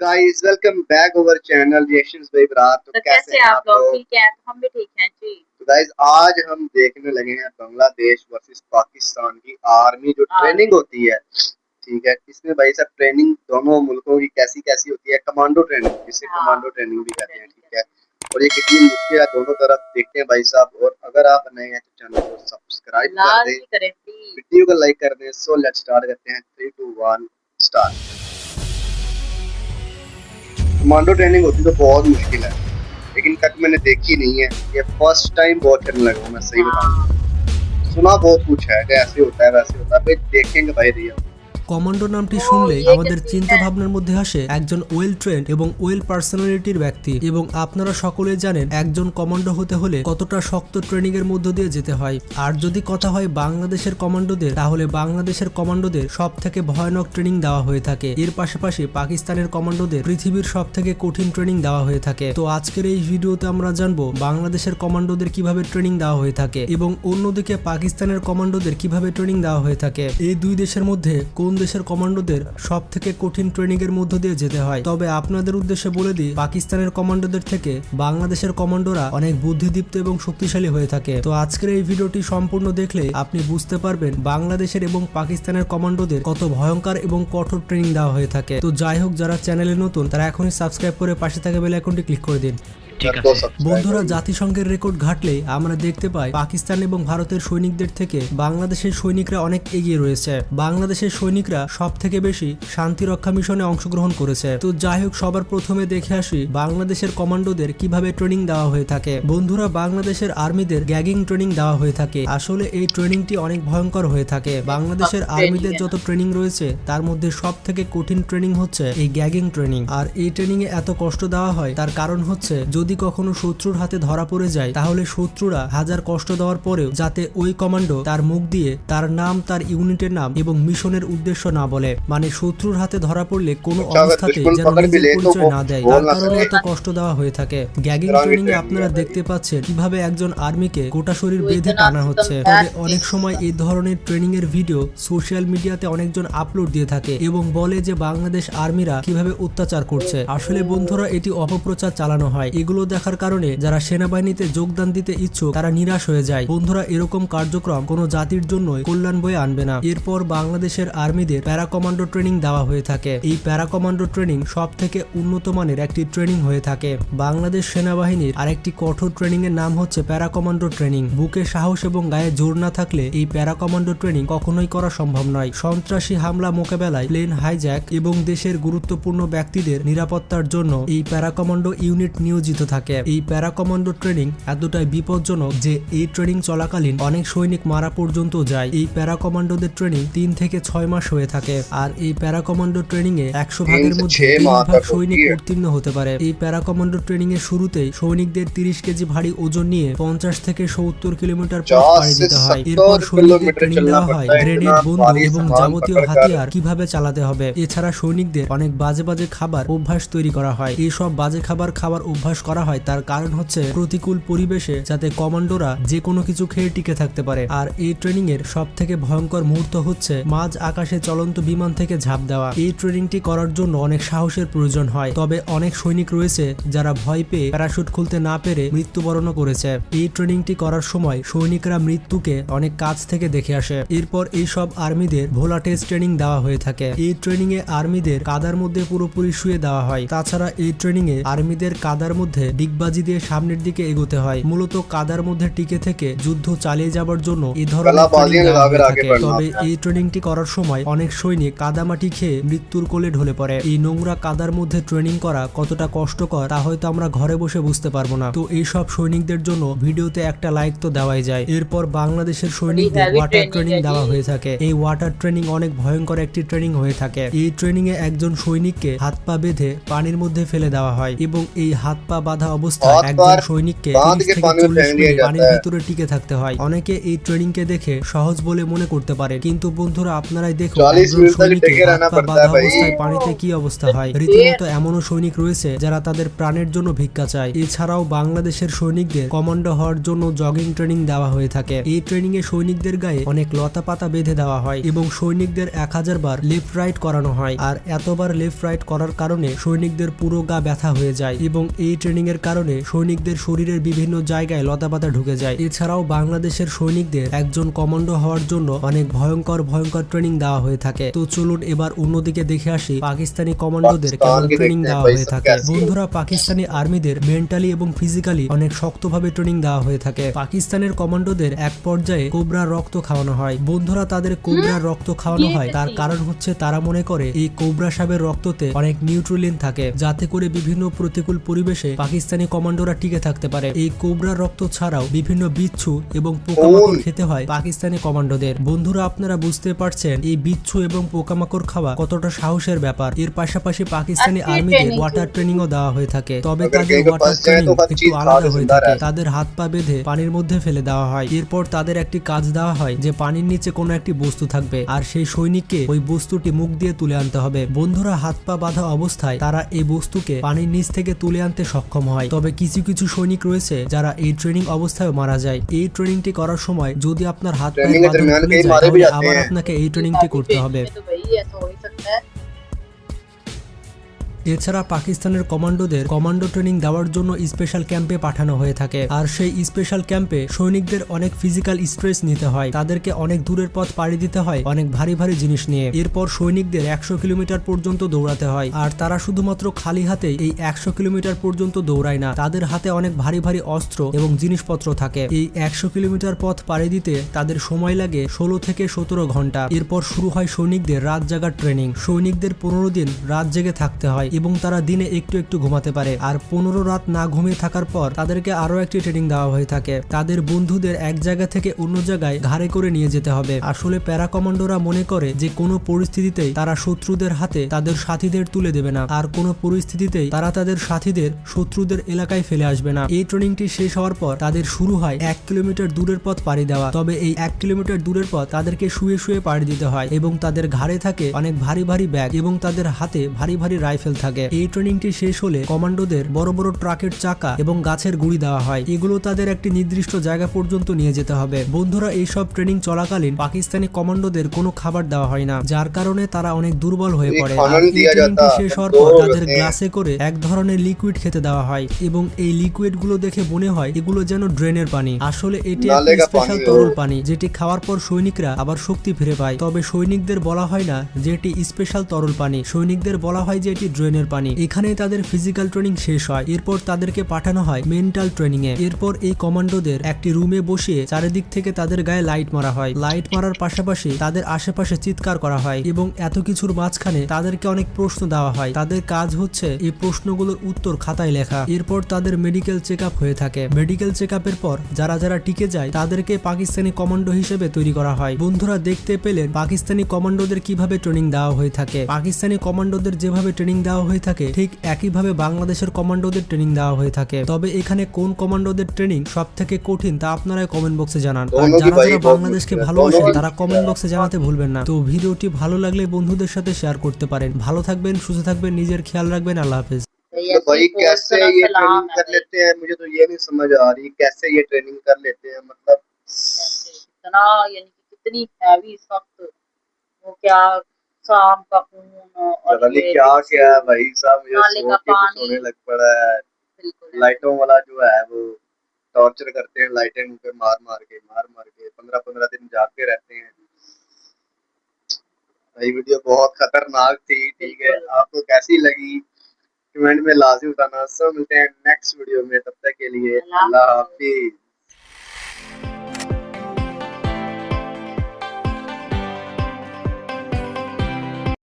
Guys welcome back over channel reactions by Barat. तो कैसे कैसे हैं आप आप लोग? लोग? ठीक है, तो हम भी ठीक हैं जी। तो गाइस आज हम देखने लगे हैं बांग्लादेश वर्सेस पाकिस्तान की आर्मी जो ट्रेनिंग होती है। ठीक है, इसमें भाई साहब ट्रेनिंग दोनों मुल्कों की कैसी कैसी होती है, कमांडो ट्रेनिंग जिसे हाँ, कमांडो ट्रेनिंग भी हम कहते हैं। ट्रेनिंग ठीक है, करते और ये कितनी मुश्किल है दोनों तरफ देखते हैं भाई साहब। और अगर आप नए हैं तो चैनल को हैं। सब्सक्राइब कर दें, लाजमी करें प्लीज। वीडियो को लाइक कर दें। सो लेट्स स्टार्ट करते हैं। 3 2 1 स्टार्ट। कमांडो ट्रेनिंग होती तो बहुत मुश्किल है, लेकिन तक मैंने देखी नहीं है। ये फर्स्ट टाइम बहुत करने लगा हूँ, मैं सही बताऊं। हाँ, सुना बहुत कुछ है कि ऐसे होता है वैसे होता है, भाई देखेंगे भाई रियल। কমান্ডো নামটি ओ শুনলেই ये আমাদের कैसी চিন্তা है? ভাবনার মধ্যে আসে একজন ওয়েল ট্রেন্ড এবং ওয়েল পার্সোনালিটির ব্যক্তি। এবং আপনারা সকলে জানেন একজন কমান্ডো হতে হলে কতটা শক্ত ট্রেনিং এর মধ্য দিয়ে যেতে হয়। আর যদি কথা হয় বাংলাদেশের কমান্ডোদের, তাহলে বাংলাদেশের কমান্ডোদের সব থেকে ভয়ানক ট্রেনিং দেওয়া হয়ে থাকে। এর পাশাপাশি পাকিস্তানের কমান্ডোদের পৃথিবীর সব থেকে কঠিন ট্রেনিং দেওয়া হয়ে থাকে। তো আজকের এই ভিডিওতে আমরা জানবো বাংলাদেশের কমান্ডোদের কিভাবে ট্রেনিং দেওয়া হয়ে থাকে এবং অন্যদিকে পাকিস্তানের কমান্ডোদের কিভাবে ট্রেনিং দেওয়া হয়ে থাকে। এই দুই দেশের মধ্যে কোন দেশের কমান্ডোদের সব থেকে কঠিন ট্রেনিং এর মধ্য দিয়ে যেতে হয়। তবে আপনাদের উদ্দেশ্যে বলে দিই, পাকিস্তানের কমান্ডোদের থেকে বাংলাদেশের কমান্ডোরা অনেক বুদ্ধিদীপ্ত এবং শক্তিশালী হয়ে থাকে। তো আজকের এই ভিডিওটি সম্পূর্ণ দেখলে আপনি বুঝতে পারবেন বাংলাদেশের এবং পাকিস্তানের কমান্ডোদের কত ভয়ঙ্কর এবং কঠোর ট্রেনিং দেওয়া হয়ে থাকে। তো যাই হোক, যারা চ্যানেলে নতুন তারা এখনই সাবস্ক্রাইব করে পাশে থাকা বেল আইকনটি ক্লিক করে দিন। বন্ধুরা, জাতিসংঘের রেকর্ড ঘাটলে আমরা দেখতে পাই পাকিস্তান এবং ভারতের সৈনিকদের থেকে বাংলাদেশের সৈনিকরা অনেক এগিয়ে রয়েছে। বাংলাদেশের সৈনিকরা সব থেকে বেশি শান্তি রক্ষা মিশনে অংশগ্রহণ করেছে। তো যাই হোক, সবার প্রথমে দেখে আসি বাংলাদেশের কমান্ডোদের কিভাবে ট্রেনিং দেওয়া হয়ে থাকে। বন্ধুরা, বাংলাদেশের আর্মিদের গ্যাগিং ট্রেনিং দেওয়া হয়ে থাকে। আসলে এই ট্রেনিংটি অনেক ভয়ঙ্কর হয়ে থাকে। বাংলাদেশের আর্মিদের যত ট্রেনিং রয়েছে তার মধ্যে সব থেকে কঠিন ট্রেনিং হচ্ছে এই গ্যাগিং ট্রেনিং। আর এই ট্রেনিং এ এত কষ্ট দেওয়া হয় তার কারণ হচ্ছে যদি কখনো শত্রুর হাতে ধরা পড়ে যায় তাহলে শত্রুরা হাজার কষ্ট দেওয়ার পরেও যাতে ওই কমান্ডো তার মুখ দিয়ে তার নাম, তার ইউনিটের নাম এবং মিশনের উদ্দেশ্য না বলে। মানে শত্রুর হাতে ধরা পড়লে কোনো অবস্থাতে যেন নিজের পরিচয় না দেয়, তার কারণে এত কষ্ট দেওয়া হয়ে থাকে। গ্যাগিং ট্রেনিং এ আপনারা দেখতে পাচ্ছেন কিভাবে একজন আর্মিকে গোটা শরীর বেঁধে টানা হচ্ছে। তবে অনেক সময় এই ধরনের ট্রেনিং এর ভিডিও সোশ্যাল মিডিয়াতে অনেকজন আপলোড দিয়ে থাকে এবং বলে যে বাংলাদেশ আর্মিরা কিভাবে অত্যাচার করছে। আসলে বন্ধুরা, এটি অপপ্রচার চালানো হয়। এগুলো দেখার কারণে যারা সেনাবাহিনীতে যোগদান দিতে ইচ্ছুক তারা নিরাশ হয়ে যায়। বন্ধুরা, এরকম কার্যক্রম কোনো জাতির জন্য কল্যাণ বয়ে আনবে না। এরপর বাংলাদেশের আর্মিদের প্যারা কমান্ডো ট্রেনিং দেওয়া হয়ে থাকে। এই প্যারা কমান্ডো ট্রেনিং সব থেকে উন্নত মানের একটি ট্রেনিং হয়ে থাকে। বাংলাদেশ সেনাবাহিনীর আরেকটি কঠোর ট্রেনিং এর নাম হচ্ছে প্যারা কমান্ডো ট্রেনিং। বুকে সাহস এবং গায়ে জোর না থাকলে এই প্যারা কমান্ডো ট্রেনিং কখনোই করা সম্ভব নয়। সন্ত্রাসী হামলা মোকাবেলায়, প্লেন হাইজ্যাক এবং দেশের গুরুত্বপূর্ণ ব্যক্তিদের নিরাপত্তার জন্য এই প্যারা কমান্ডো ইউনিট নিয়োজিত থাকে। এই প্যারা কমান্ডো ট্রেনিং এতটাই বিপজ্জনক যে এই ট্রেনিং চলাকালীন অনেক সৈনিক মারা পর্যন্ত যায়। এই প্যারা কমান্ডোদের ট্রেনিং 3 থেকে 6 মাস হয়ে থাকে। আর এই প্যারা কমান্ডো ট্রেনিং এ 100 ভাগের মধ্যে 30 ভাগ সৈনিক উত্তীর্ণ হতে পারে। এই প্যারা কমান্ডো ট্রেনিং এর শুরুতেই সৈনিকদের 30 কেজি ভারী ওজন নিয়ে 50 থেকে 70 কিলোমিটার পথ পাড়ি দিতে হয়। এরপর সৈনিকদের ট্রেনিং দেওয়া হয় গ্রেনেড, বন্দুক এবং যাবতীয় হাতিয়ার কিভাবে চালাতে হবে। এছাড়া সৈনিকদের অনেক বাজে বাজে খাবার অভ্যাস তৈরি করা হয়। এই সব বাজে খাবার খাবার অভ্যাস করা হয় তার কারণ হচ্ছে প্রতিকূল পরিবেশে যাতে কমান্ডোরা যে কোনো কিছু খেয়ে টিকে থাকতে পারে। আর এই ট্রেনিং এর সব থেকে ভয়ঙ্কর মুহূর্ত হচ্ছে মাঝ আকাশে চলন্ত বিমান থেকে ঝাঁপ দেওয়া। এই ট্রেনিংটি করার জন্য অনেক সাহসের প্রয়োজন হয়। তবে অনেক সৈনিক রয়েছে যারা ভয় পেয়ে প্যারাশুট খুলতে না পেরে মৃত্যুবরণও করেছে। এই ট্রেনিংটি করার সময় সৈনিকরা মৃত্যুকে অনেক কাছ থেকে দেখে আসে। এরপর এই সব আর্মিদের ভোলা টেস্ট ট্রেনিং দেওয়া হয়ে থাকে। এই ট্রেনিং এ আর্মিদের কাদার মধ্যে পুরোপুরি শুয়ে দেওয়া হয়। তাছাড়া এই ট্রেনিং এ আর্মিদের কাদার মধ্যে ডিগবাজি দিয়ে সামনের দিকে এগোতে হয়। মূলত কাদার মধ্যে টিকে থেকে যুদ্ধ চালিয়ে যাবার জন্য এই ধরনের ট্রেনিং দেওয়া হয়ে থাকে। তবে এই ট্রেনিংটি করার সময় অনেক সৈনিক কাদামাটি খেয়ে মৃত্যুর কোলে ঢলে পড়ে। এই নোংরা কাদার মধ্যে ট্রেনিং করা কতটা কষ্টকর তা হয়তো আমরা ঘরে বসে বুঝতে পারবো না। তো এই সব সৈনিকদের জন্য ভিডিওতে একটা লাইক তো দেওয়াই যায়। এরপর বাংলাদেশের সৈনিকদের ওয়াটার ট্রেনিং দেওয়া হয়ে থাকে। এই ওয়াটার ট্রেনিং অনেক ভয়ঙ্কর একটি ট্রেনিং হয়ে থাকে। এই ট্রেনিং এ একজন সৈনিককে হাত পা বেঁধে পানির মধ্যে ফেলে দেওয়া হয় এবং এই হাত পা বাঁধা বাঁধা অবস্থায় बहुत একজন बार সৈনিককে बांध 30 के থেকে पानी में 40 फेंक दिया মিনিট পানির जाता है। ভিতরে টিকে থাকতে হয়। অনেকে এই ট্রেনিংকে দেখে সহজ বলে মনে করতে পারে, কিন্তু বন্ধুরা আপনারাই দেখুন 40 একজন मिनट तक সৈনিকের टिके হাত रहना পা पड़ता বাঁধা है भाई। অবস্থায় পানিতে কি অবস্থা হয়। রীতিমতো এমনও সৈনিক রয়েছে যারা তাদের প্রাণের জন্য ভিক্ষা চায়। এছাড়াও বাংলাদেশের সৈনিকদের কমান্ডো হওয়ার জন্য জগিং ট্রেনিং দেওয়া হয়ে থাকে। এই ট্রেনিং এ সৈনিকদের গায়ে অনেক লতা পাতা বেঁধে দেওয়া হয় এবং সৈনিকদের 1000 বার লেফট রাইট করানো হয়। আর এতবার লেফট রাইট করার কারণে সৈনিকদের পুরো গা ব্যথা হয়ে যায় এবং এই ট্রেনিং এর কারণে সৈনিকদের শরীরের বিভিন্ন জায়গায় লতা পাতা ঢুকে যায়। এছাড়াও বাংলাদেশের সৈনিকদের একজন কমান্ডো হওয়ার জন্য অনেক ভয়ঙ্কর ট্রেনিং দেওয়া হয়ে থাকে। তো চলুন এবার অন্যদিকে দেখে আসি পাকিস্তানি কমান্ডোদের কেমন पाकिस्तान की ট্রেনিং देखते हैं দেওয়া भाई হয়ে सब থাকে। कैसी है। বন্ধুরা পাকিস্তানি আর্মিদের মেন্টালি এবং ফিজিক্যালি অনেক শক্তভাবে ট্রেনিং দেওয়া হয়ে থাকে। পাকিস্তানের কমান্ডোদের এক পর্যায়ে কোবরার রক্ত খাওয়ানো হয়। বন্ধুরা তাদের কোবরার রক্ত খাওয়ানো হয় তার কারণ হচ্ছে তারা মনে করে এই কোবরা সাপের রক্ততে অনেক নিউট্রিলিন থাকে, যাতে করে বিভিন্ন প্রতিকূল পরিবেশে পাকিস্তানি কমান্ডোরা টিকে থাকতে পারে। এই কোবরার রক্ত ছাড়াও বিভিন্ন বিচ্ছু এবং পোকামাকড় খেতে হয় পাকিস্তানি কমান্ডোদের। বন্ধুরা আপনারা বুঝতে পারছেন এই বিচ্ছু এবং পোকামাকড় খাওয়া কতটা সাহসের ব্যাপার। এর পাশাপাশি পাকিস্তানি আজকে আর্মিদের training ওয়াটার চলছে। ট্রেনিংও দেওয়া হয়ে থাকে, তবে अगर তাদের कहीं को ওয়াটার फंस जाए ট্রেনিং तो हर একটু चीज खा আলাদা के হয়ে जिंदा থাকে। रहे। তাদের হাত পা বেঁধে পানির মধ্যে ফেলে দেওয়া হয়। এরপর তাদের একটি কাজ দেওয়া হয় যে পানির নিচে কোনো একটি বস্তু থাকবে আর সেই সৈনিককে ওই বস্তুটি মুখ দিয়ে তুলে আনতে হবে। বন্ধুরা হাত পা বাঁধা অবস্থায় তারা এই বস্তুকে পানির নিচ থেকে তুলে আনতে সক্ষম হয়। তবে কিছু কিছু সৈনিক রয়েছে যারা এই ট্রেনিং অবস্থায় মারা যায়। এই ট্রেনিংটি করার সময় যদি আপনার হাত পায়ের ट्रेनिंग के বাঁধন दरमियान খুলে कई যায় मारे भी তাহলে जाते আবার हैं। আপনাকে এই ট্রেনিংটি করতে হবে। में तो भाई ऐसा हो ही सकता है। এছাড়া পাকিস্তানের কমান্ডোদের কমান্ডো ট্রেনিং দেওয়ার জন্য স্পেশাল ক্যাম্পে পাঠানো হয়ে থাকে। আর সেই স্পেশাল ক্যাম্পে সৈনিকদের অনেক ফিজিক্যাল স্ট্রেস নিতে হয়, তাদেরকে অনেক দূরের পথ পাড়ি দিতে হয় অনেক ভারী ভারী জিনিস নিয়ে। এরপর সৈনিকদের 100 কিলোমিটার পর্যন্ত দৌড়াতে হয়। আর তারা শুধুমাত্র খালি হাতেই এই 100 কিলোমিটার পর্যন্ত দৌড়ায় না, তাদের হাতে অনেক ভারী ভারী অস্ত্র এবং জিনিসপত্র থাকে। এই 100 কিলোমিটার পথ পাড়ি দিতে তাদের সময় লাগে 16 থেকে 17 ঘন্টা। এরপর শুরু হয় সৈনিকদের রাত জাগার ট্রেনিং। সৈনিকদের 15 দিন রাত জেগে থাকতে হয় এবং তারা দিনে একটু একটু ঘুমাতে পারে। আর 15 রাত না ঘুমিয়ে থাকার পর তাদেরকে আরো একটি ট্রেনিং দেওয়া হয়ে থাকে। তাদের বন্ধুদের এক জায়গা থেকে অন্য জায়গায় ঘাড়ে করে নিয়ে যেতে হবে। আসলে প্যারা কমান্ডোরা মনে করে যে কোনো পরিস্থিতিতেই তারা শত্রুদের হাতে তাদের সাথীদের তুলে দেবে না, আর কোনো পরিস্থিতিতেই তারা তাদের সাথীদের শত্রুদের এলাকায় ফেলে আসবে না। এই ট্রেনিংটি শেষ হওয়ার পর তাদের শুরু হয় 1 কিলোমিটার দূরের পথ পাড়ি দেওয়া। তবে এই 1 কিলোমিটার দূরের পথ তাদেরকে শুয়ে শুয়ে পাড়ি দিতে হয় এবং তাদের ঘাড়ে থাকে অনেক ভারী ভারী ব্যাগ এবং তাদের হাতে ভারী ভারী রাইফেল থাকে। এই ট্রেনিংটি শেষ হলে কমান্ডোদের বড় বড় ট্রাকের চাকা এবং গাছের গুড়ি দেওয়া হয়। এগুলো তাদের একটি নির্দিষ্ট জায়গা পর্যন্ত নিয়ে যেতে হবে। বন্ধুরা এইসব ট্রেনিং চলাকালীন পাকিস্তানি কমান্ডোদের কোনো খাবার দেওয়া হয় না, যার কারণে তারা অনেক দুর্বল হয়ে পড়ে। আর এই ট্রেনিংটি শেষ হওয়ার পর তাদের গ্লাসে করে এক ধরনের লিকুইড খেতে দেওয়া হয় এবং এই লিকুইড গুলো দেখে মনে হয় এগুলো যেন ড্রেনের পানি। আসলে এটি একটি স্পেশাল তরল পানি যেটি খাওয়ার পর সৈনিকরা আবার শক্তি ফিরে পায়। তবে সৈনিকদের বলা হয় না যে এটি স্পেশাল তরল পানি, সৈনিকদের বলা হয় যে এটি ড্রেনের পানি। এখানেই তাদের ফিজিক্যাল ট্রেনিং শেষ হয়। এরপর তাদেরকে পাঠানো হয় মেন্টাল ট্রেনিং এ। এরপর এই কমান্ডোদের একটি রুমে বসিয়ে চারিদিক থেকে তাদের গায়ে লাইট মারা হয়। লাইট মারার পাশাপাশি তাদের আশেপাশে চিৎকার করা হয় এবং এত কিছুর মাঝখানে তাদেরকে অনেক প্রশ্ন দেওয়া হয়। তাদের কাজ হচ্ছে এই প্রশ্নগুলোর উত্তর খাতায় লেখা। এরপর তাদের মেডিকেল চেক আপ হয়ে থাকে। মেডিকেল চেক আপের পর যারা যারা টিকে যায় তাদেরকে পাকিস্তানি কমান্ডো হিসেবে তৈরি করা হয়। বন্ধুরা দেখতে পেলেন পাকিস্তানি কমান্ডোদের কিভাবে ট্রেনিং দেওয়া হয়ে থাকে। পাকিস্তানি কমান্ডোদের যেভাবে ট্রেনিং দেওয়া হয়ে থাকে ঠিক একইভাবে বাংলাদেশের কমান্ডোদের ট্রেনিং দেওয়া হয়ে থাকে। তবে এখানে কোন কমান্ডোদের ট্রেনিং সব থেকে কঠিন তা আপনারা কমেন্ট বক্সে জানান। আর যারা যারা বাংলাদেশকে ভালোবাসেন তারা কমেন্ট বক্সে জানাতে ভুলবেন না। তো ভিডিওটি ভালো লাগলে বন্ধুদের সাথে শেয়ার করতে পারেন। ভালো থাকবেন, সুস্থ থাকবেন, নিজের খেয়াল রাখবেন। আল্লাহ হাফেজ। तो भाई कैसे ये ट्रेनिंग कर लेते हैं, मुझे तो ये नहीं समझ आ रही कैसे ये ट्रेनिंग कर लेते हैं। मतलब इतना यानी कि कितनी हैवी सख्त, वो क्या शाम का खून और पता नहीं ये क्या क्या है भाई साहब, मुझे नाले सोच का के कुछ पानी। होने लग पड़ा है। बिल्कुल लाइटों वाला जो है वो टॉर्चर करते हैं, लाइटें मुंह पे मार मार के 15-15 दिन जागते रहते हैं। ये वीडियो बहुत खतरनाक थी। ठीक है, आपको कैसी लगी कमेंट में लाजमी बताना। सब मिलते हैं नेक्स्ट वीडियो में, तब तक के लिए अल्लाह हाफिज।